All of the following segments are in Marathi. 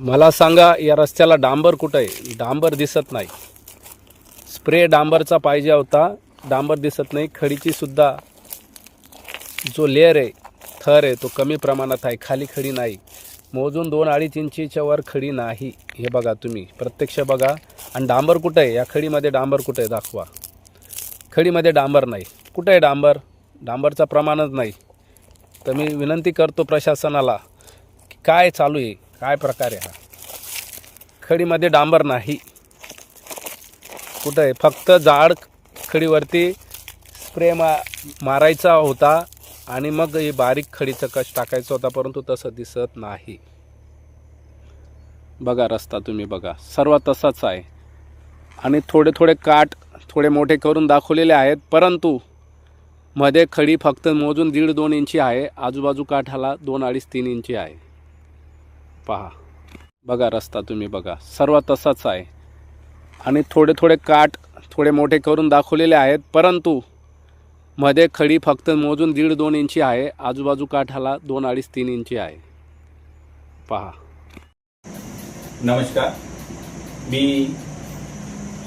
मला सांगा या रस्त्याला डांबर कुठं आहे? डांबर दिसत नाही. स्प्रे डांबरचा पाहिजे होता, डांबर दिसत नाही. खडीची सुद्धा जो लेअर आहे, थर आहे, तो कमी प्रमाणात आहे. खाली खडी नाही. मोजून 2-2.5 इंचीच्या वर खडी नाही. हे बघा, तुम्ही प्रत्यक्ष बघा. आणि डांबर कुठं आहे? या खडीमध्ये डांबर कुठं आहे? दाखवा. खडीमध्ये डांबर नाही. कुठं आहे डांबर? डांबरचा प्रमाणच नाही. तर मी विनंती करतो प्रशासनाला, काय चालू आहे, काय प्रकार आहे हा? खडीमध्ये डांबर नाही. कुठं आहे? फक्त जाड खडीवरती स्प्रे मारायचा होता आणि मग ही बारीक खडीचं कश टाकायचं होता, परंतु तसं दिसत नाही. बघा रस्ता, तुम्ही बघा, सर्व तसाच आहे. आणि थोडे थोडे काठ थोडे मोठे करून दाखवलेले आहेत, परंतु मध्ये खडी फक्त मोजून 1.5-2 इंची आहे. आजूबाजू काठाला 2-2.5-3 इंची आहे. पहा, बघा रस्ता, तुम्ही बघा, सर्व तसाच आहे. आणि थोडे थोडे काठ थोडे मोठे करून दाखवलेले आहेत, परंतु मध्ये खडी फक्त मोजून 1.5-2 इंची आहे. आजूबाजू काठाला 2-2.5-3 इंची आहे. पहा. नमस्कार, मी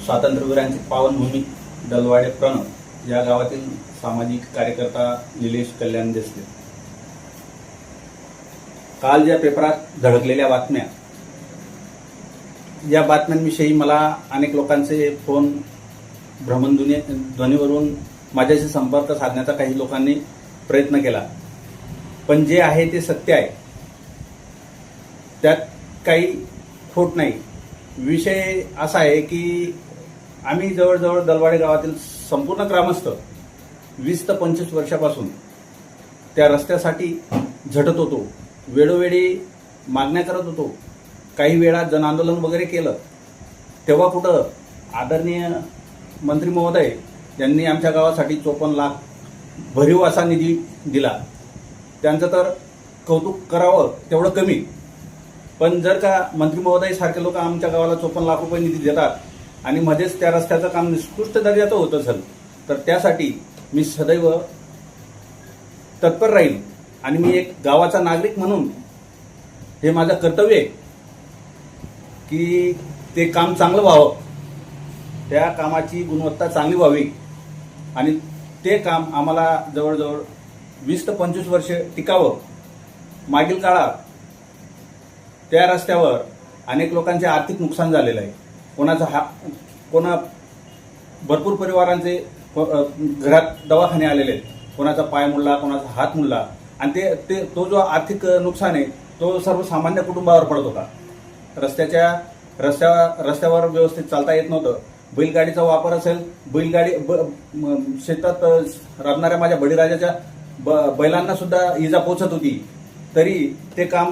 स्वातंत्र्यवीरांची पावनभूमी दलवाडे प्रणव या गावातील सामाजिक कार्यकर्ता निलेश कल्याण देसले. काल ज्या पेपरात धडकलेल्या बातम्या, या बातम्यांविषयी मला अनेक लोकांचे फोन भ्रमणध्वनीवरून माझ्याशी संपर्क साधण्याचा काही लोकांनी प्रयत्न केला, पण जे आहे ते सत्य आहे. त्यात काही खोट नाही. विषय असा आहे की आम्ही जवळजवळ दलवाडे गावातील संपूर्ण ग्रामस्थ 20 ते 25 वर्षापासून त्या रस्त्यासाठी झटत होतो. वेळोवेळी मागण्या करत होतो. काही वेळा जन आंदोलन वगैरे केलं. तेव्हा कुठं आदरणीय मंत्री महोदय यांनी आमच्या गावासाठी 54 लाख भरीव असा निधी दिला. त्यांचं तर कौतुक करावं तेवढं कमी. पण जर का मंत्री महोदय सारखे लोक आमच्या गावाला 54 लाख रुपये निधी देतात आणि मध्येच त्या रस्त्याचं काम निकृष्ट दर्जाचं होत असेल, तर त्यासाठी मी सदैव तत्पर राहील. आणि मी एक गावाचा नागरिक म्हणून हे माझं कर्तव्य आहे की ते काम चांगलं व्हावं, त्या कामाची गुणवत्ता चांगली व्हावी. आणि ते काम आम्हाला जवळजवळ 20 ते 25 वर्ष टिकावं. मागील काळात त्या रस्त्यावर अनेक लोकांचे आर्थिक नुकसान झालेलं आहे. कोणा भरपूर परिवारांचे घरात दवाखाने आलेले आहेत. कोणाचा पाय मुडला, कोणाचा हात मुडला. आणि तो जो आर्थिक नुकसान आहे तो सर्वसामान्य कुटुंबावर पडत होता. रस्त्यावर व्यवस्थित चालता येत नव्हतं. बैलगाडीचा वापर असेल, बैलगाडी शेतात राबणाऱ्या माझ्या बळीराजाच्या बैलांना सुद्धा इजा पोचत होती. तरी ते काम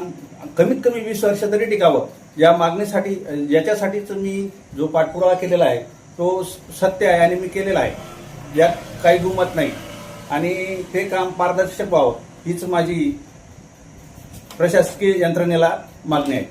कमीत कमी 20 वर्ष तरी टिकावं, या मागणीसाठी, याच्यासाठीच मी जो पाठपुरावा केलेला आहे तो सत्य आहे आणि मी केलेला आहे. यात काही दुमत नाही. आणि ते काम पारदर्शक व्हावं हीच माझी प्रशासकीय यंत्रणेला मागणी आहे.